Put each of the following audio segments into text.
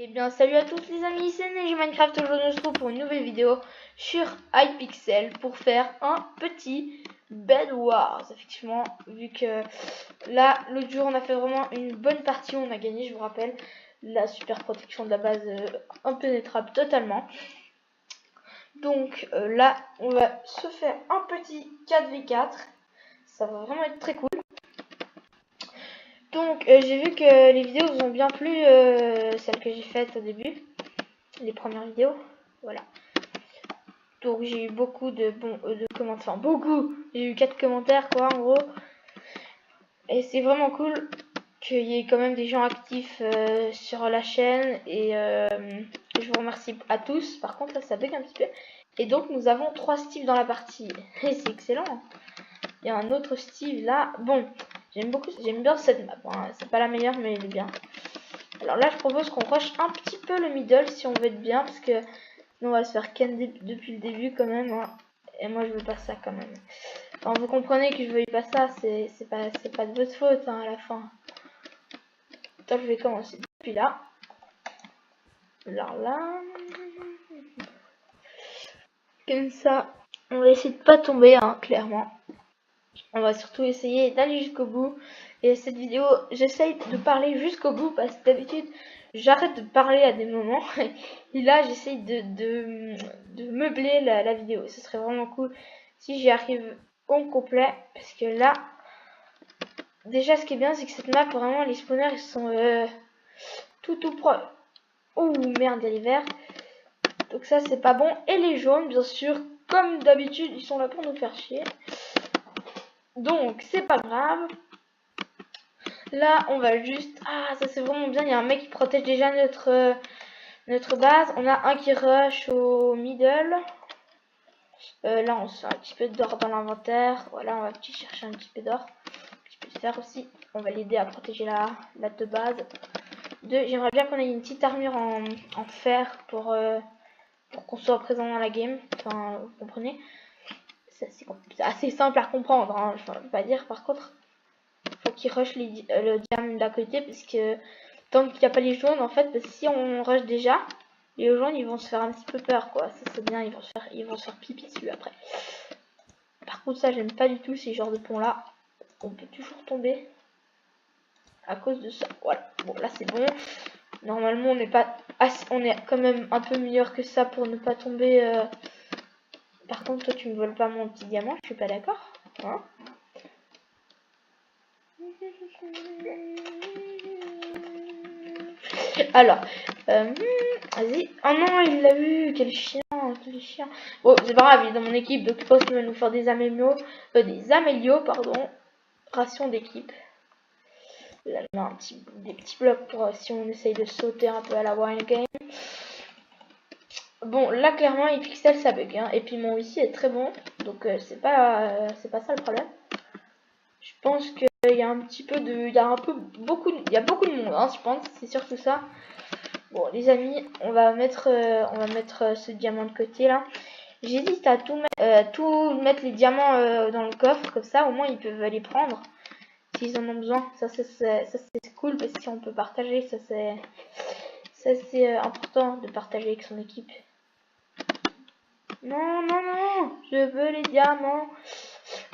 Eh bien salut à tous les amis, c'est Neige Minecraft. Aujourd'hui on se retrouve pour une nouvelle vidéo sur Hypixel pour faire un petit Bed Wars. Effectivement, vu que là l'autre jour on a fait vraiment une bonne partie, on a gagné, je vous rappelle, la super protection de la base impénétrable totalement. Donc là on va se faire un petit 4v4, ça va vraiment être très cool. Donc j'ai vu que les vidéos vous ont bien plu, celles que j'ai faites au début, les premières vidéos, voilà. Donc j'ai eu beaucoup de commentaires, enfin beaucoup, j'ai eu 4 commentaires quoi en gros. Et c'est vraiment cool qu'il y ait quand même des gens actifs sur la chaîne et je vous remercie à tous. Par contre là ça bug un petit peu. Et donc nous avons 3 Steve dans la partie et c'est excellent. Il y a un autre Steve là, bon. J'aime bien cette map, hein. C'est pas la meilleure mais elle est bien. Alors là je propose qu'on rush un petit peu le middle si on veut être bien, parce que nous on va se faire ken depuis le début quand même, hein. Et moi je veux pas ça quand même. Enfin, vous comprenez que je veuille pas ça, c'est pas de votre faute hein, à la fin. Attends, je vais commencer depuis là. Alors là, comme ça, on va essayer de pas tomber hein, clairement. On va surtout essayer d'aller jusqu'au bout. Et cette vidéo, j'essaye de parler jusqu'au bout parce que d'habitude, j'arrête de parler à des moments. Et là, j'essaye de meubler la vidéo. Ce serait vraiment cool si j'y arrive au complet. Parce que là, déjà, ce qui est bien, c'est que cette map, vraiment, les spawners, ils sont tout propres. Oh merde, il y a les verts. Donc ça, c'est pas bon. Et les jaunes, bien sûr, comme d'habitude, ils sont là pour nous faire chier. Donc, c'est pas grave. Là, on va juste... Ah, ça c'est vraiment bien. Il y a un mec qui protège déjà notre base. On a un qui rush au middle. Là, on se fait un petit peu d'or dans l'inventaire. Voilà, on va chercher un petit peu d'or. Un petit peu de fer aussi. On va l'aider à protéger la de base. J'aimerais bien qu'on ait une petite armure en fer pour qu'on soit présent dans la game. Enfin, vous comprenez. C'est assez simple à comprendre, hein. Je ne veux pas dire. Par contre, faut qu'il rush le diamant d'à côté, parce que tant qu'il n'y a pas les jaunes, en fait, parce que si on rush déjà, les jaunes ils vont se faire un petit peu peur, quoi. Ça c'est bien, ils vont se faire pipi dessus après. Par contre, ça j'aime pas du tout ces genres de ponts là. On peut toujours tomber à cause de ça. Voilà, bon là c'est bon. Normalement on n'est pas on est quand même un peu meilleur que ça pour ne pas tomber. Par contre, toi tu me voles pas mon petit diamant, je suis pas d'accord, hein. Alors, vas-y. Oh non, il l'a eu. Quel chien, quel chien. Bon, c'est pas grave, il est dans mon équipe, donc je pense qu'il va nous faire des amélios, pardon. Ration d'équipe. Là, on a des petits blocs pour si on essaye de sauter un peu à la Wild Game. Bon, là, clairement, Hypixel, ça bug, hein. Et puis mon wifi est très bon, donc c'est pas ça le problème. Je pense qu'il y a un petit peu de... Il y a beaucoup de monde, hein, je pense, c'est surtout ça. Bon les amis, on va mettre ce diamant de côté là. J'hésite à tout mettre les diamants dans le coffre, comme ça au moins ils peuvent les prendre s'ils en ont besoin. Ça c'est cool, parce que si on peut partager, ça c'est important de partager avec son équipe. Non, non, non, je veux les diamants.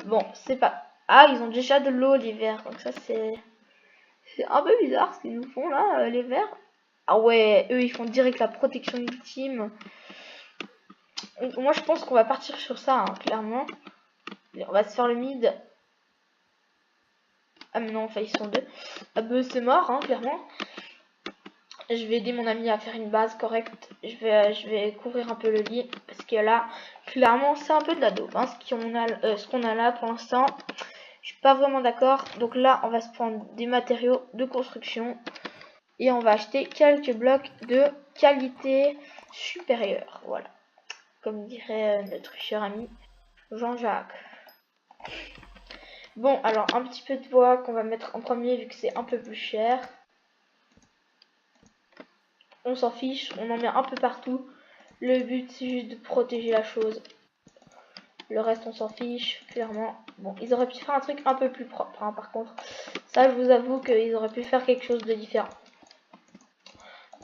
Bon, c'est pas... Ah, ils ont déjà de l'eau les verts, donc ça c'est un peu bizarre ce qu'ils nous font là, les verts. Ah ouais, eux ils font direct la protection ultime. Moi je pense qu'on va partir sur ça, hein, clairement. On va se faire le mid. Ah mais non, enfin ils sont deux. Ah bah c'est mort, hein, clairement. Je vais aider mon ami à faire une base correcte. Je vais couvrir un peu le lit, parce que là, clairement c'est un peu de la dope, hein, ce qu'on a là pour l'instant. Je suis pas vraiment d'accord. Donc là on va se prendre des matériaux de construction. Et on va acheter quelques blocs de qualité supérieure. Voilà. Comme dirait notre cher ami Jean-Jacques. Bon, alors un petit peu de bois qu'on va mettre en premier vu que c'est un peu plus cher. On s'en fiche, on en met un peu partout. Le but c'est juste de protéger la chose. Le reste on s'en fiche, clairement. Bon, ils auraient pu faire un truc un peu plus propre, hein, par contre. Ça je vous avoue qu'ils auraient pu faire quelque chose de différent.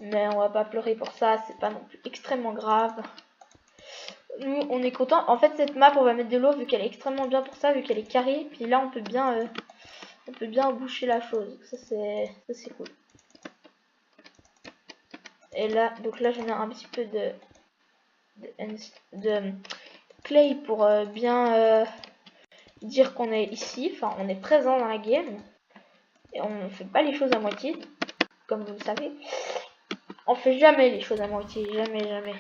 Mais on va pas pleurer pour ça, c'est pas non plus extrêmement grave. Nous, on est content. En fait, cette map, on va mettre de l'eau vu qu'elle est extrêmement bien pour ça, vu qu'elle est carrée. Puis là, on peut bien boucher la chose. Ça, c'est cool. Et là, donc là, je mets un petit peu de clay pour bien dire qu'on est ici. Enfin, on est présent dans la game. Et on ne fait pas les choses à moitié, comme vous le savez. On fait jamais les choses à moitié, jamais.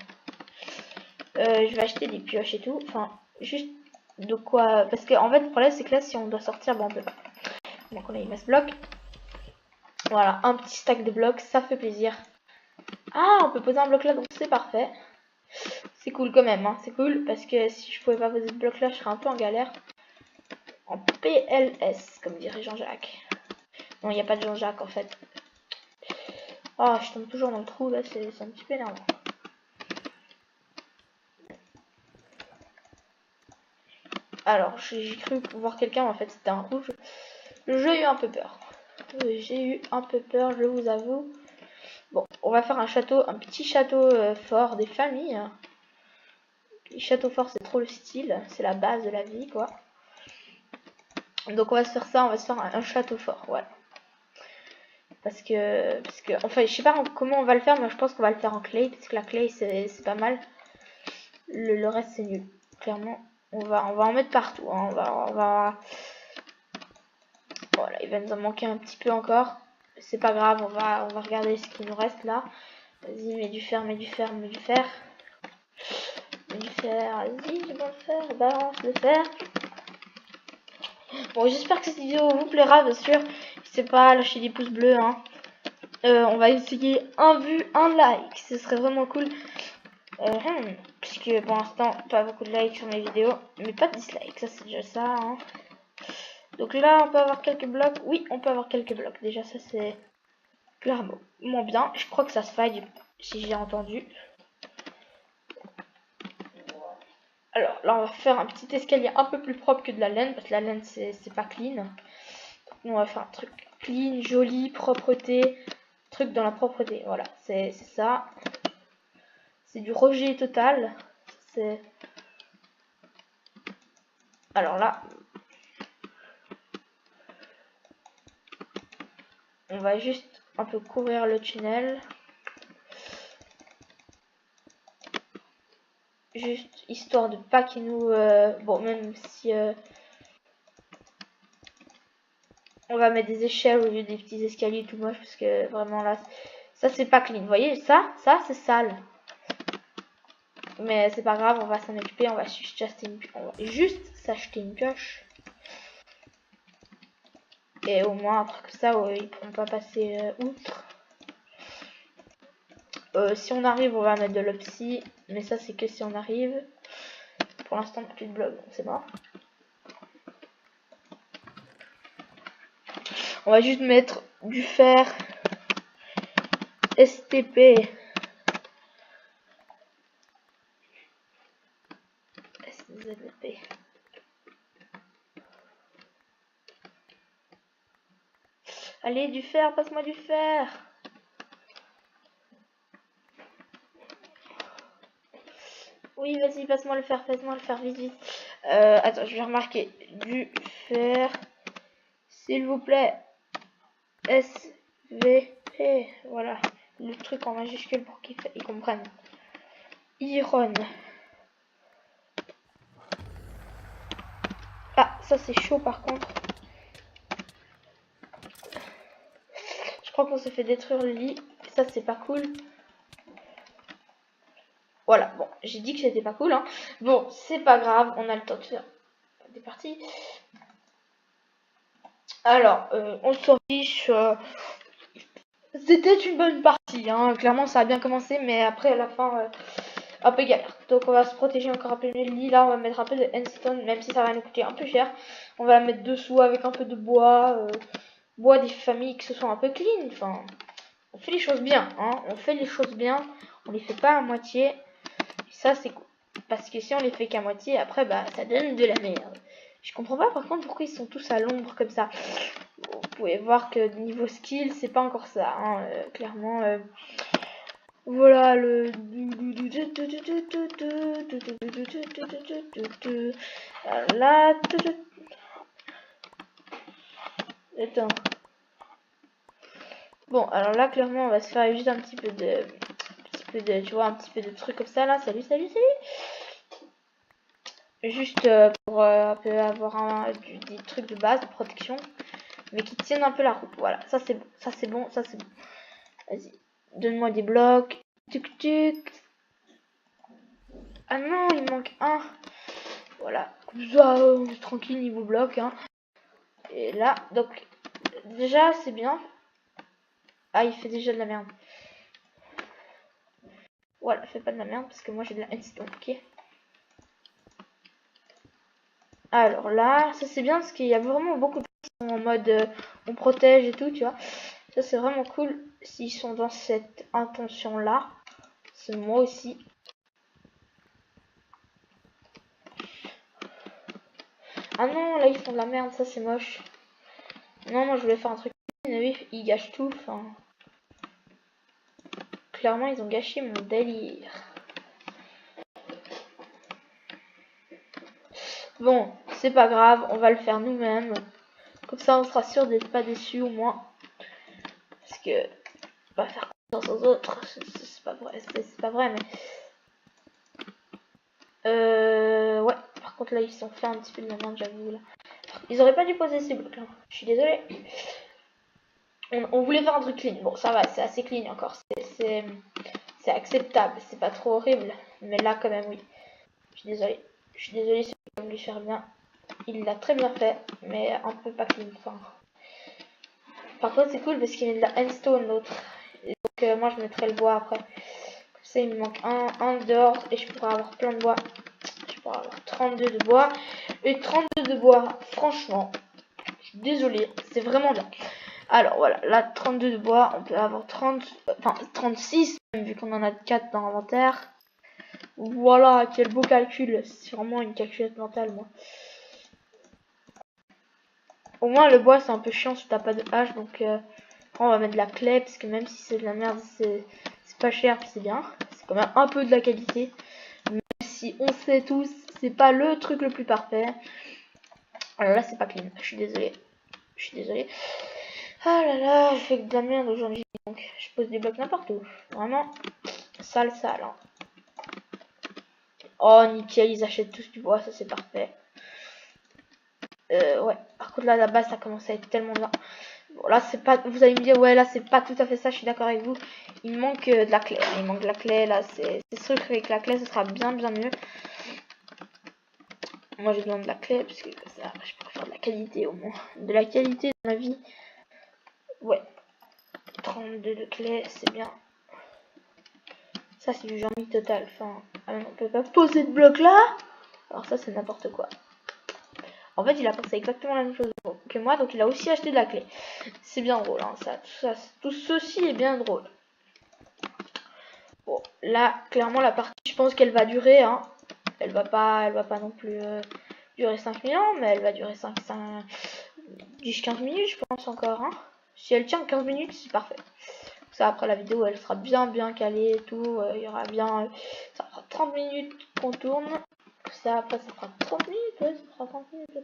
Je vais acheter des pioches et tout. Enfin, juste de quoi. Parce que en fait, le problème, c'est que là, si on doit sortir, bon, on peut pas. Donc, on a une masse bloc. Voilà, un petit stack de blocs, ça fait plaisir. Ah, on peut poser un bloc là, donc c'est parfait. C'est cool quand même, hein. C'est cool parce que si je pouvais pas poser ce bloc là, je serais un peu en galère. En PLS, comme dirait Jean-Jacques. Non, il n'y a pas de Jean-Jacques en fait. Oh, je tombe toujours dans le trou là, c'est un petit peu énervant. Alors, j'ai cru voir quelqu'un, en fait c'était un rouge. J'ai eu un peu peur. Je vous avoue. Bon, on va faire un château, un petit château fort des familles. Les châteaux forts, c'est trop le style, c'est la base de la vie, quoi. Donc on va se faire ça, on va se faire un château fort, ouais. Parce que, enfin, je sais pas comment on va le faire, mais je pense qu'on va le faire en clay, parce que la clay, c'est pas mal. Le reste, c'est nul, clairement. On va en mettre partout, hein. Voilà, il va nous en manquer un petit peu encore. C'est pas grave, on va regarder ce qui nous reste là. Vas-y, mets du fer. Vas-y, je vais le faire, balance le fer. Bon, j'espère que cette vidéo vous plaira, bien sûr. N'hésitez pas à lâcher des pouces bleus, hein. On va essayer un vue, un like, ce serait vraiment cool. Puisque pour l'instant, pas beaucoup de likes sur mes vidéos, mais pas de dislikes, ça c'est déjà ça, hein. Donc là, on peut avoir quelques blocs. Oui, on peut avoir quelques blocs. Déjà, ça c'est clairement bien. Je crois que ça se faille, si j'ai entendu. Alors là, on va faire un petit escalier un peu plus propre que de la laine, parce que la laine, c'est pas clean. Donc, on va faire un truc clean, joli, propreté. Truc dans la propreté, voilà, c'est ça. C'est du rejet total. Alors là, on va juste un peu couvrir le tunnel. Juste histoire de pas qu'il nous... bon, même si... on va mettre des échelles au lieu des petits escaliers tout moche, parce que vraiment là, ça c'est pas clean. Vous voyez, ça c'est sale. Mais c'est pas grave, on va s'en occuper, on va juste s'acheter une pioche. Et au moins, après que ça, ils pourront pas passer outre. Si on arrive, on va mettre de l'opsie. Mais ça, c'est que si on arrive. Pour l'instant, plus de blocs, donc c'est mort. On va juste mettre du fer. STP. SZP. Allez, du fer, passe-moi du fer. Oui, vas-y, passe-moi le fer, vite. Attends, je vais remarquer. Du fer, s'il vous plaît. SVP. Voilà. Le truc en majuscule pour qu'ils comprennent. Iron. Ah, ça c'est chaud par contre. Je crois qu'on se fait détruire le lit. Ça c'est pas cool. Voilà, bon, j'ai dit que c'était pas cool, hein. Bon, c'est pas grave, on a le temps de faire des parties. Alors, on se riche. C'était une bonne partie, hein. Clairement, ça a bien commencé, mais après, à la fin, un peu galère. Donc, on va se protéger encore un peu mieux le lit. Là, on va mettre un peu de handstone, même si ça va nous coûter un peu cher. On va mettre dessous avec un peu de bois. Bois des familles qui se sont un peu clean. Enfin, on fait les choses bien, hein. On fait les choses bien. On les fait pas à moitié. Et ça, c'est cool. Parce que si on les fait qu'à moitié, après, bah, ça donne de la merde. Je comprends pas, par contre, pourquoi ils sont tous à l'ombre comme ça. Vous pouvez voir que niveau skill, c'est pas encore ça, hein. Clairement, Voilà le... Là... Attends. Bon, alors là, clairement, on va se faire juste un petit peu de... tu vois, un petit peu de trucs comme ça, là. Salut, salut, salut. Juste pour un peu avoir des trucs de base, de protection. Mais qui tiennent un peu la route. Voilà, ça c'est bon, ça c'est bon, ça c'est bon. Vas-y, donne-moi des blocs. Tuc tuc. Ah non, il manque un. Voilà, comme ça, tranquille niveau bloc. Hein. Et là, donc, déjà c'est bien. Ah, il fait déjà de la merde. Voilà, fais pas de la merde parce que moi j'ai de la redstone, ok. Alors là, ça c'est bien parce qu'il y a vraiment beaucoup de gens qui sont en mode on protège et tout, tu vois. Ça c'est vraiment cool s'ils sont dans cette intention là. C'est moi aussi. Ah non, là ils font de la merde, ça c'est moche. Non, moi je voulais faire un truc. Mais oui, ils gâchent tout. Enfin, clairement ils ont gâché mon délire. Bon, c'est pas grave, on va le faire nous-mêmes. Comme ça on sera sûr d'être pas déçus au moins. Parce que on va faire confiance aux autres. C'est pas vrai, c'est pas vrai, mais... ouais, par contre là ils sont fait un petit peu de la merde, j'avoue là. Ils auraient pas dû poser ces blocs là. Je suis désolée. On voulait faire un truc clean. Bon, ça va, c'est assez clean encore. C'est acceptable. C'est pas trop horrible. Mais là, quand même, oui. Je suis désolée. Je suis désolée, c'est pas voulu faire bien. Il l'a très bien fait, mais un peu pas clean. Enfin. Par contre, c'est cool parce qu'il y a de la handstone l'autre. Donc, moi, je mettrai le bois après. Comme ça, il me manque un dehors et je pourrais avoir plein de bois. Je pourrais avoir 32 de bois. Et 32 de bois, franchement, je suis désolée, c'est vraiment bien. Alors voilà, là 32 de bois, on peut avoir 30, enfin 36, vu qu'on en a 4 dans l'inventaire. Voilà, quel beau calcul, c'est vraiment une calculette mentale moi. Au moins le bois c'est un peu chiant si t'as pas de hache, donc on va mettre de la clé, parce que même si c'est de la merde, c'est pas cher, puis c'est bien. C'est quand même un peu de la qualité, même si on sait tous, c'est pas le truc le plus parfait. Alors là c'est pas clean, je suis désolée. Je suis désolée. Ah là là, je fais que de la merde aujourd'hui. Donc, je pose des blocs n'importe où. Vraiment, sale, sale. Hein. Oh, nickel, ils achètent tous du bois, ça c'est parfait. Ouais, par contre là, la base, ça commence à être tellement bien. Bon, là, c'est pas... Vous allez me dire, ouais, là, c'est pas tout à fait ça, je suis d'accord avec vous. Il manque de la clé. Il manque de la clé, là, c'est sûr qu'avec la clé, ce sera bien mieux. Moi, j'ai besoin de la clé, parce que ça, je peux faire de la qualité, au moins. De la qualité dans ma vie. Ouais. 32 de clé, c'est bien. Ça, c'est du genre total. Enfin, on peut pas poser de bloc là. Alors ça, c'est n'importe quoi. En fait, il a pensé exactement la même chose que moi, donc il a aussi acheté de la clé. C'est bien drôle, hein, tout ceci est bien drôle. Bon, là, clairement, la partie, je pense qu'elle va durer, hein. Elle va pas non plus durer 5000 ans, mais elle va durer 10-15 minutes, je pense encore, hein. Si elle tient 15 minutes, c'est parfait. Ça, après la vidéo, elle sera bien calée et tout. Il y aura bien... ça fera 30 minutes qu'on tourne. Ça, après, ça fera 30 minutes. Ouais, ça fera 30 minutes.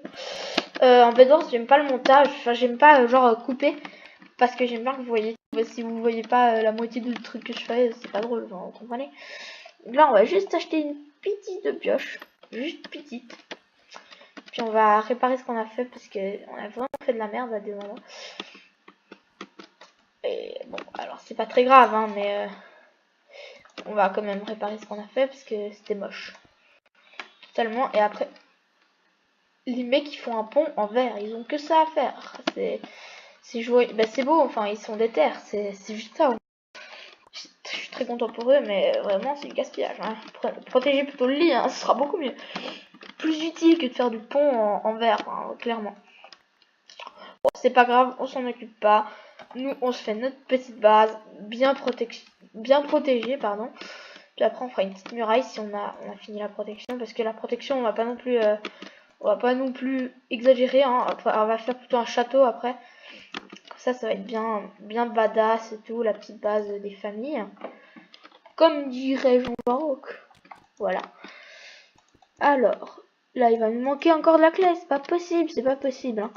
En Bedwars, j'aime pas le montage. Enfin, j'aime pas, genre, couper. Parce que j'aime bien que vous voyez. Si vous voyez pas la moitié du truc que je fais, c'est pas drôle, genre, vous comprenez. Là, on va juste acheter une petite pioche. Juste petite. Puis on va réparer ce qu'on a fait parce qu'on a vraiment fait de la merde à des moments. Et bon, alors c'est pas très grave, hein, mais on va quand même réparer ce qu'on a fait parce que c'était moche. Totalement. Et après, les mecs qui font un pont en verre, ils ont que ça à faire. C'est joué. Bah, c'est beau, enfin, ils sont des terres, c'est juste ça. Je suis très content pour eux, mais vraiment, c'est du gaspillage. Hein. Protéger plutôt le lit, hein, ce sera beaucoup mieux. Plus utile que de faire du pont en verre, hein, clairement. Bon, c'est pas grave, on s'en occupe pas. Nous, on se fait notre petite base, bien protégée, pardon. Puis après, on fera une petite muraille si on a fini la protection, parce que la protection, on va pas non plus exagérer. Hein. Après, on va faire plutôt un château après. Comme ça va être bien badass et tout, la petite base des familles. comme dirait Jean Baroque. Voilà. Alors, là, il va nous manquer encore de la clé. C'est pas possible, c'est pas possible. Hein.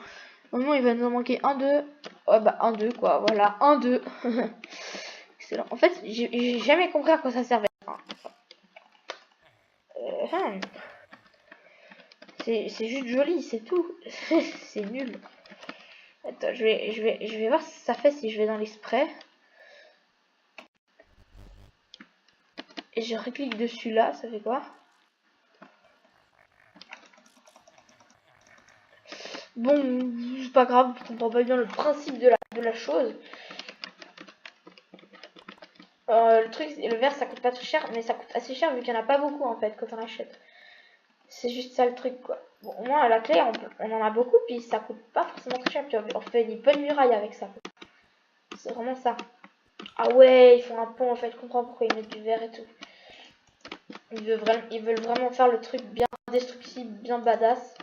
Au moment, il va nous en manquer un, deux. Oh, bah, un, deux, quoi. Voilà, un, deux. Excellent. En fait, j'ai jamais compris à quoi ça servait. C'est juste joli, c'est tout. C'est nul. Attends, je vais voir ce que ça fait si je vais dans les sprays. Et je reclique dessus là, ça fait quoi? Bon, c'est pas grave, je comprends pas bien le principe de la chose. Le truc, le verre ça coûte pas très cher, mais ça coûte assez cher vu qu'il n'y en a pas beaucoup en fait quand on achète. C'est juste ça le truc quoi. Bon, au moins la clé on en a beaucoup, puis ça coûte pas forcément très cher. Puis on fait des bonnes murailles avec ça. C'est vraiment ça. Ah ouais, ils font un pont en fait, je comprends pourquoi ils mettent du verre et tout. Ils veulent vraiment faire le truc bien destructible, bien badass.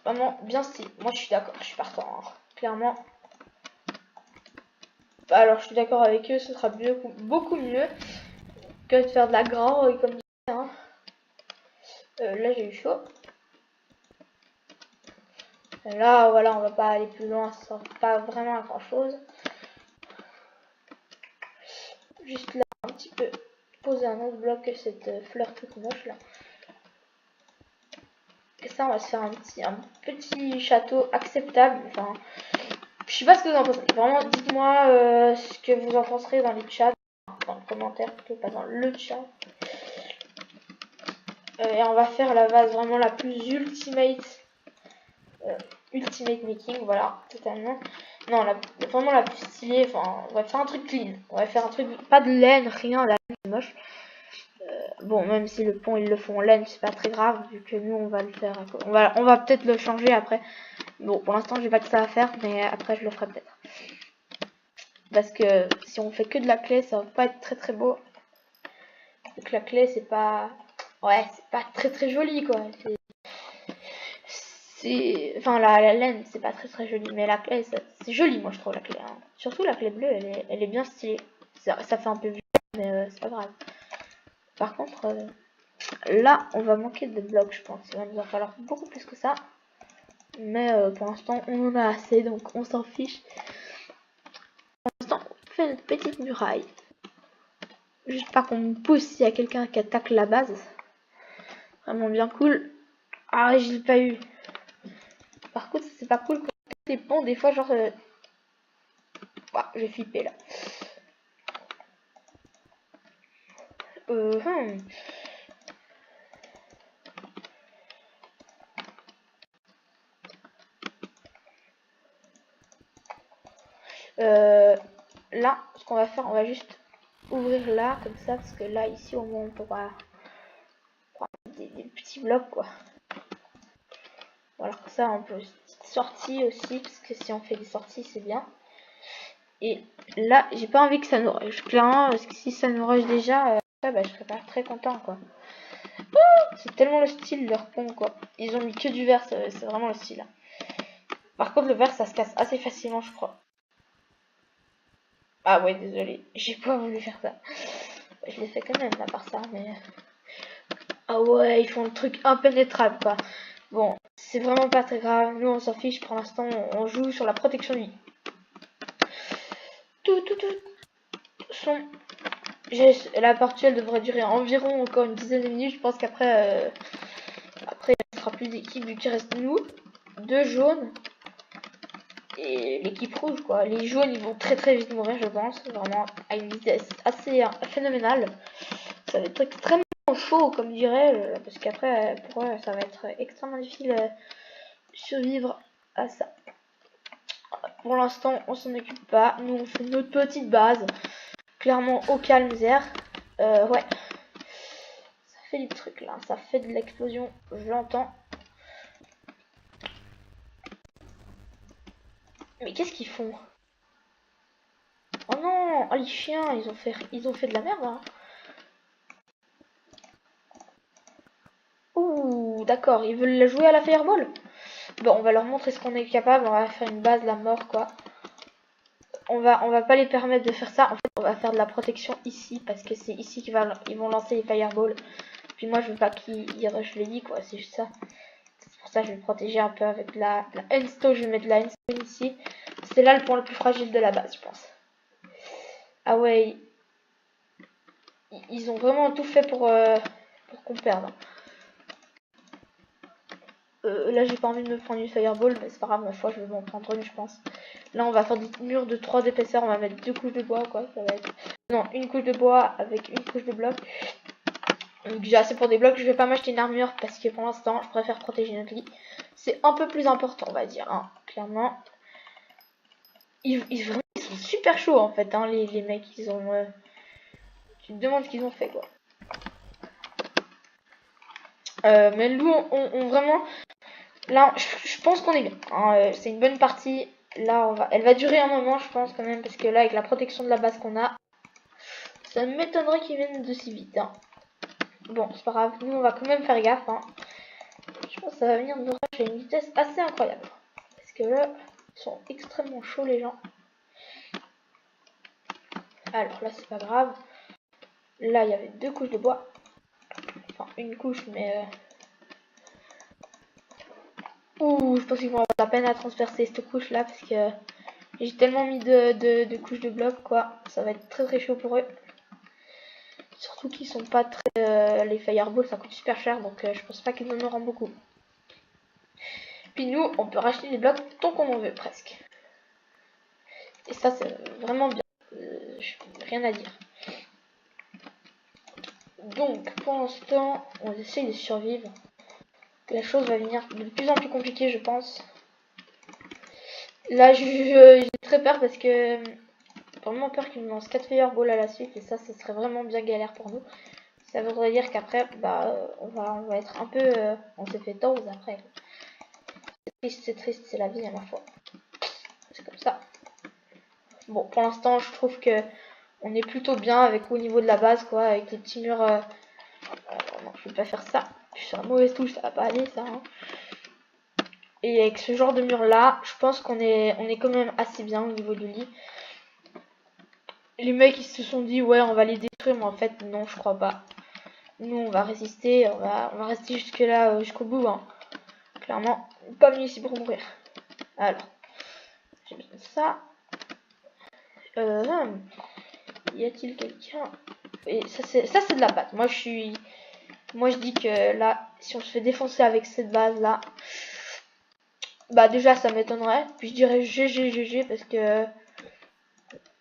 Vraiment bien stylé. Moi je suis d'accord, je suis partant. Hein. Clairement. Alors je suis d'accord avec eux, ce sera beaucoup mieux que de faire de la grange comme ça. Hein. Là j'ai eu chaud. Là voilà, on va pas aller plus loin, ça sert pas vraiment à grand chose. Juste là un petit peu poser un autre bloc que cette fleur toute moche là. Et ça on va se faire un petit château acceptable. Enfin, je sais pas ce que vous en pensez. Vraiment dites-moi ce que vous en penserez dans les chats, dans le commentaire plutôt, pas dans le chat. Et on va faire la vase vraiment la plus ultimate making, voilà, totalement. Non, vraiment la plus stylée. Enfin, on va faire un truc clean. On va faire un truc, pas de laine, rien, la laine c'est moche. Bon, même si le pont ils le font en laine, c'est pas très grave vu que nous on va le faire. On va peut-être le changer après. Bon, pour l'instant j'ai pas que ça à faire, mais après je le ferai peut-être. Parce que si on fait que de la clé, ça va pas être très très beau. Donc la clé c'est pas, ouais, c'est pas très très joli quoi. Enfin la laine c'est pas très très joli, mais la clé c'est joli moi je trouve la clé. Hein. Surtout la clé bleue, elle est bien stylée. Ça fait un peu vieux, mais c'est pas grave. Par contre, là on va manquer de blocs je pense. Il va nous en falloir beaucoup plus que ça. Mais pour l'instant on en a assez donc on s'en fiche. Pour l'instant on fait notre petite muraille. Juste pas qu'on me pousse s'il y a quelqu'un qui attaque la base. Vraiment bien cool. Ah je l'ai pas eu. Par contre c'est pas cool quand les ponts des fois genre j'ai flippé là. Là ce qu'on va faire, on va juste ouvrir là comme ça parce que là ici au moins on pourra prendre des petits blocs quoi. Voilà, ça on peut sortie aussi parce que si on fait des sorties c'est bien. Et là j'ai pas envie que ça nous rush clairement parce que si ça nous rush déjà bah, je serais pas très content quoi. C'est tellement le style leur pont quoi. Ils ont mis que du verre, c'est vraiment le style. Par contre le verre ça se casse assez facilement je crois. Ah ouais désolé, j'ai pas voulu faire ça. Je l'ai fait quand même à part ça mais... Ah ouais ils font le truc impénétrable quoi. Bon c'est vraiment pas très grave, nous on s'en fiche pour l'instant on joue sur la protection du lit. Tout son... La partie elle devrait durer environ encore une dizaine de minutes. Je pense qu'après après il ne sera plus d'équipe vu qu'il reste nous, 2 jaunes et l'équipe rouge quoi. Les jaunes ils vont très très vite mourir je pense, vraiment à une vitesse assez phénoménale. Ça va être extrêmement chaud comme dirais parce qu'après pour eux ça va être extrêmement difficile survivre à ça. Pour l'instant on s'en occupe pas, nous on fait notre petite base. Clairement au calme zère. Ouais. Ça fait du truc là. Ça fait de l'explosion. Je l'entends. Mais qu'est-ce qu'ils font? Oh non. Oh les chiens. Ils ont fait de la merde. Hein. Ouh d'accord. Ils veulent la jouer à la fireball. Bon on va leur montrer ce qu'on est capable. On va faire une base la mort quoi. On va pas les permettre de faire ça. En fait on va faire de la protection ici parce que c'est ici qu'ils vont lancer les fireballs. Puis moi je veux pas qu'ils rush les lits quoi, c'est juste ça. C'est pour ça que je vais le protéger un peu avec la endstone. Je vais mettre la endstone ici. C'est là le point le plus fragile de la base, je pense. Ah ouais, ils ont vraiment tout fait pour qu'on perde. Là j'ai pas envie de me prendre une fireball, mais c'est pas grave, ma foi je vais m'en prendre une je pense. Là on va faire des murs de 3 d'épaisseur, on va mettre 2 couches de bois quoi, ça va être... Non, une couche de bois avec une couche de blocs. Donc j'ai assez pour des blocs, je vais pas m'acheter une armure parce que pour l'instant je préfère protéger notre lit. C'est un peu plus important on va dire, hein, clairement. Ils sont super chauds en fait, hein, les mecs, ils ont... Tu te demandes ce qu'ils ont fait quoi. Mais nous on vraiment... Là je pense qu'on est bien, hein, c'est une bonne partie. Là elle va durer un moment je pense quand même, parce que là avec la protection de la base qu'on a, ça m'étonnerait qu'ils viennent de si vite, hein. Bon c'est pas grave, nous on va quand même faire gaffe, hein. Je pense que ça va venir de rush à une vitesse assez incroyable, parce que là ils sont extrêmement chauds les gens. Alors là c'est pas grave, là il y avait 2 couches de bois, enfin une couche mais ouh, je pense qu'ils vont avoir la peine à transpercer cette couche là parce que j'ai tellement mis de couches de blocs quoi, ça va être très chaud pour eux. Surtout qu'ils sont pas très... les fireballs ça coûte super cher, donc je pense pas qu'ils en auront beaucoup. Puis nous on peut racheter des blocs tant qu'on en veut presque. Et ça c'est vraiment bien, rien à dire. Donc pour l'instant on essaye de survivre. La chose va venir de plus en plus compliquée je pense. Là j'ai très peur parce que vraiment peur qu'il me lance 4 fireballs à la suite, et ça serait vraiment bien galère pour nous. Ça voudrait dire qu'après bah on va être un peu on s'est fait tort après. C'est triste, c'est la vie à ma foi. C'est comme ça. Bon pour l'instant je trouve que on est plutôt bien avec au niveau de la base quoi, avec les petits murs. Non, je vais pas faire ça. Je suis sur la mauvaise touche, ça va pas aller ça, hein. Et avec ce genre de mur là, je pense qu'on est quand même assez bien au niveau du lit. Les mecs ils se sont dit ouais on va les détruire, mais en fait non je crois pas. Nous on va résister, on va rester jusque là, jusqu'au bout, hein. Clairement, pas venu ici pour mourir. Alors, j'ai besoin de ça. Y a-t-il quelqu'un? Et ça c'est de la pâte. Moi je dis que là, si on se fait défoncer avec cette base là, bah déjà ça m'étonnerait. Puis je dirais GG parce que...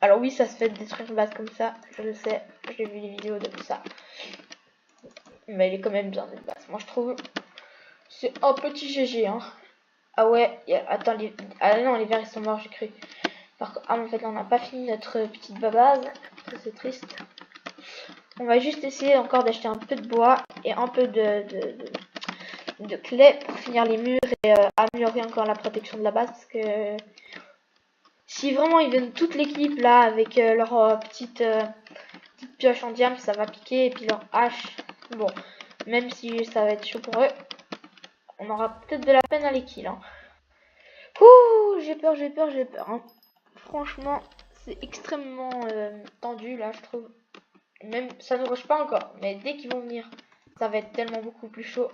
Alors oui ça se fait détruire une base comme ça, je le sais, j'ai vu des vidéos de ça. Mais elle est quand même bien cette base, moi je trouve. C'est un petit GG, hein. Ah ouais, attends, ah non, les verts ils sont morts, j'ai cru. Ah, en fait, là, on n'a pas fini notre petite base. Ça, c'est triste. On va juste essayer encore d'acheter un peu de bois et un peu de clé pour finir les murs et améliorer encore la protection de la base. Parce que si vraiment ils viennent toute l'équipe là avec leur petite pioche en diamant, ça va piquer. Et puis leur hache, bon, même si ça va être chaud pour eux, on aura peut-être de la peine à les kill, hein. Ouh, j'ai peur, hein. Franchement, c'est extrêmement tendu là, je trouve. Même ça ne rush pas encore, mais dès qu'ils vont venir, ça va être tellement beaucoup plus chaud.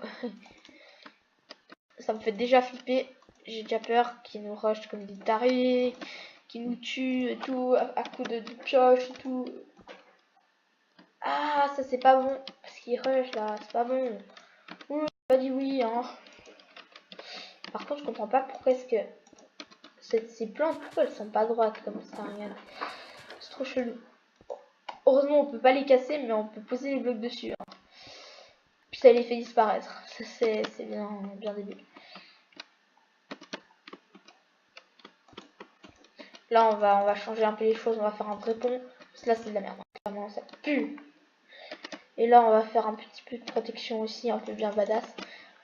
Ça me fait déjà flipper. J'ai déjà peur qu'ils nous rushent comme des tarés, qu'ils nous tuent et tout, à coups de pioche et tout. Ah, ça c'est pas bon, parce qu'ils rushent là, c'est pas bon. Ouh, j'ai pas dit oui, hein. Par contre, je comprends pas pourquoi est-ce que ces plantes, pourquoi elles sont pas droites comme ça, regarde. C'est trop chelou. Heureusement, on peut pas les casser, mais on peut poser les blocs dessus, hein. Puis ça les fait disparaître. C'est bien débile. Là, on va changer un peu les choses. On va faire un vrai pont. Parce que là, c'est de la merde. Clairement, ça pue. Et là, on va faire un petit peu de protection aussi, un peu bien badass.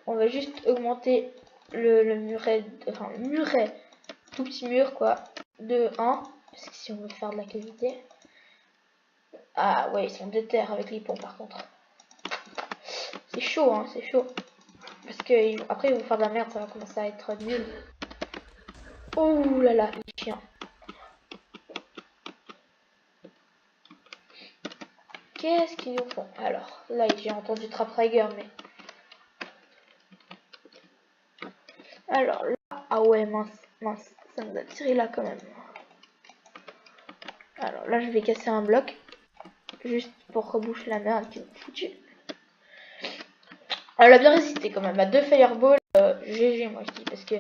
On va juste augmenter le muret, enfin le muret, tout petit mur quoi, de 1. Parce que si on veut faire de la qualité. Ah ouais, ils sont déter avec les ponts par contre. C'est chaud, hein, c'est chaud. Parce que après ils vont faire de la merde, ça va commencer à être nul. Oh là là, les chiens. qu'est-ce qu'ils nous font? Alors, là, j'ai entendu Trap Tiger, mais... Alors, là... Ah ouais, mince, mince. Ça nous a tiré là, quand même. Alors, là, je vais casser un bloc. Juste pour reboucher la merde qu'ils ont foutu. Elle a bien résisté, quand même. À 2 fireballs, GG, moi, je dis. Parce que...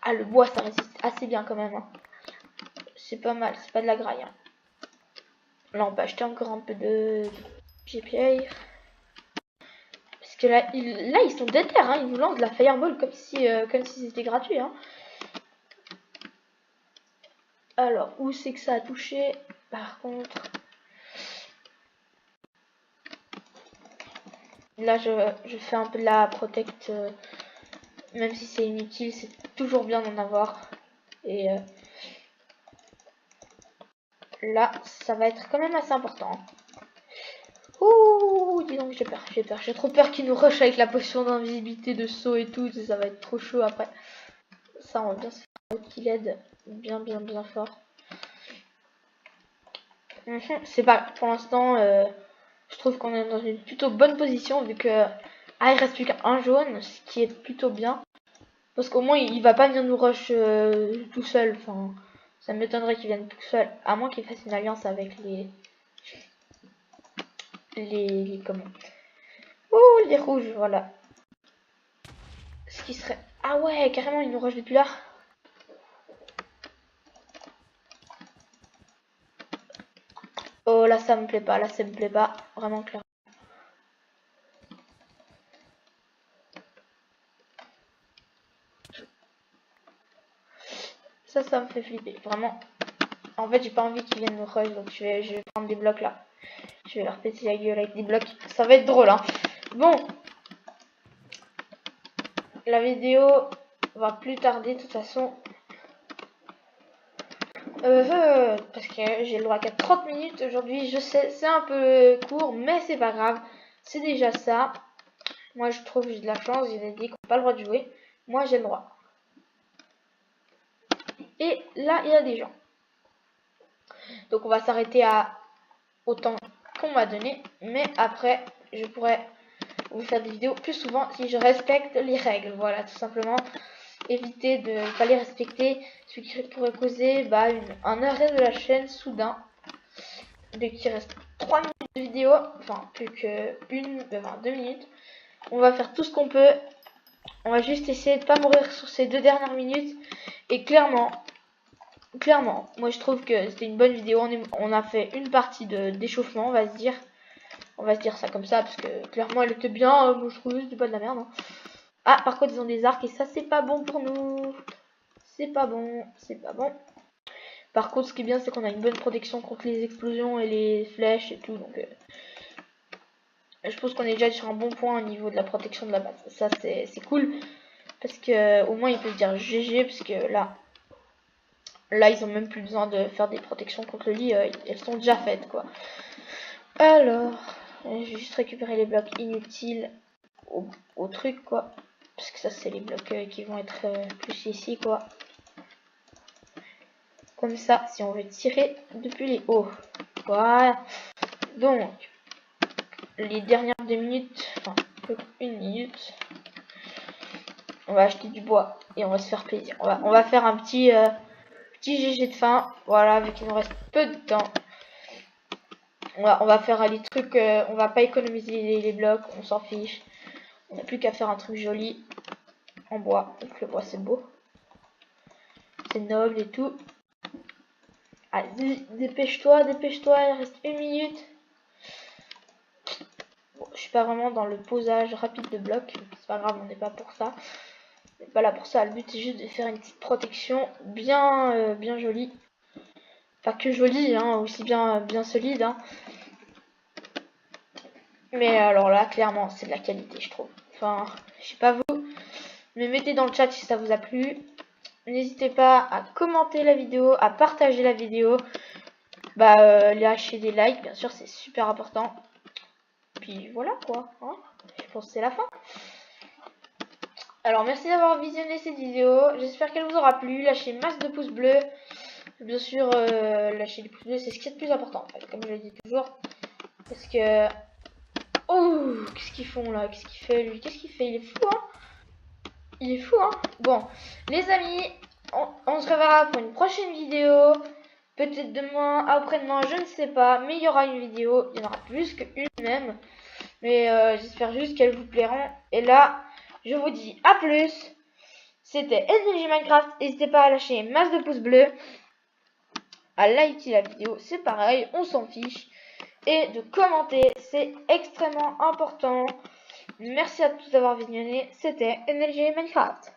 Ah, le bois, ça résiste assez bien, quand même. Hein. C'est pas mal, c'est pas de la graille. Hein. Là, on peut acheter encore un peu de GPA. Parce que là, ils sont déter, hein. Ils nous lancent de la fireball comme si c'était gratuit. Hein. Alors, où c'est que ça a touché? Par contre... Là, je fais un peu de la protect. Même si c'est inutile, c'est toujours bien d'en avoir. Et là, ça va être quand même assez important. Ouh, dis donc, j'ai peur, j'ai peur. J'ai trop peur qu'il nous rush avec la potion d'invisibilité, de saut et tout. Ça va être trop chaud après. Ça, on va bien se faire qu'il aide bien, bien, bien fort. C'est pas, pour l'instant, je trouve qu'on est dans une plutôt bonne position vu que il reste plus qu'un jaune, ce qui est plutôt bien. Parce qu'au moins, il va pas venir nous rush tout seul. Enfin, ça m'étonnerait qu'il vienne tout seul. À moins qu'il fasse une alliance avec les comment? Oh, les rouges, voilà. Ce qui serait... Ah ouais, carrément, il nous rush depuis là. Oh, là, ça me plaît pas. Là, ça me plaît pas. Vraiment clair. Ça me fait flipper. Vraiment. En fait, j'ai pas envie qu'ils viennent nous rush. Donc, je vais prendre des blocs là. Je vais leur péter la gueule avec des blocs. Ça va être drôle, hein. Bon. La vidéo va plus tarder, de toute façon. Parce que j'ai le droit qu'à 30 minutes aujourd'hui. Je sais, c'est un peu court, mais c'est pas grave. C'est déjà ça. Moi, je trouve que j'ai de la chance. J'ai dit qu'on n'a pas le droit de jouer. Moi, j'ai le droit. Et là, il y a des gens. Donc, on va s'arrêter à autant qu'on m'a donné. Mais après, je pourrais vous faire des vidéos plus souvent si je respecte les règles. Voilà, tout simplement. Éviter de ne pas les respecter. Ce qui pourrait causer un arrêt de la chaîne soudain. Dès qu'il reste 3 minutes de vidéo. Enfin, plus que 2 minutes. On va faire tout ce qu'on peut. On va juste essayer de pas mourir sur ces 2 dernières minutes. Et clairement, moi je trouve que c'était une bonne vidéo. On a fait une partie d'échauffement, on va se dire. On va se dire ça comme ça, parce que clairement elle était bien. Moi je trouve que c'était pas de la merde. Hein. Ah, par contre ils ont des arcs et ça c'est pas bon pour nous. C'est pas bon, c'est pas bon. Par contre ce qui est bien c'est qu'on a une bonne protection contre les explosions et les flèches et tout. Donc je pense qu'on est déjà sur un bon point au niveau de la protection de la base. Ça c'est cool. Parce que au moins il peut se dire GG, parce que là ils ont même plus besoin de faire des protections contre le lit, elles sont déjà faites quoi. Alors, je vais juste récupérer les blocs inutiles au truc quoi. Parce que ça c'est les blocs qui vont être plus ici quoi. Comme ça, si on veut tirer depuis les hauts. Voilà. Donc, les dernières 2 minutes, enfin 1 minute. On va acheter du bois et on va se faire plaisir. On va faire un petit GG de fin. Voilà, vu qu'il nous reste peu de temps. On va faire les trucs. On va pas économiser les blocs. On s'en fiche. On n'a plus qu'à faire un truc joli en bois. Donc le bois c'est beau. C'est noble et tout. Allez, dépêche-toi, dépêche-toi. Il reste 1 minute. Bon, je suis pas vraiment dans le posage rapide de blocs. C'est pas grave, on n'est pas pour ça. On n'est pas là pour ça. Le but c'est juste de faire une petite protection bien jolie. Pas que jolie, hein, aussi bien solide. Hein. Mais alors là, clairement, c'est de la qualité, je trouve. Enfin, je sais pas vous, mais mettez dans le chat si ça vous a plu. N'hésitez pas à commenter la vidéo, à partager la vidéo. Lâcher des likes, bien sûr, c'est super important. Puis voilà quoi, hein. Je pense que c'est la fin. Alors, merci d'avoir visionné cette vidéo. J'espère qu'elle vous aura plu. Lâchez masse de pouces bleus. Bien sûr, lâchez des pouces bleus, c'est ce qui est le plus important, en fait, comme je le dis toujours. Parce que... Oh, qu'est-ce qu'ils font là? Qu'est-ce qu'il fait lui? Qu'est-ce qu'il fait? Il est fou, hein? Il est fou, hein? Bon, les amis, on se reverra pour une prochaine vidéo. Peut-être demain, après-demain, je ne sais pas. Mais il y aura une vidéo. Il y en aura plus qu'une même. Mais j'espère juste qu'elles vous plairont. Et là, je vous dis à plus. C'était NLG Minecraft. N'hésitez pas à lâcher masse de pouces bleus. À liker la vidéo, c'est pareil, on s'en fiche. Et de commenter, c'est extrêmement important. Merci à tous d'avoir visionné. C'était NLG Minecraft.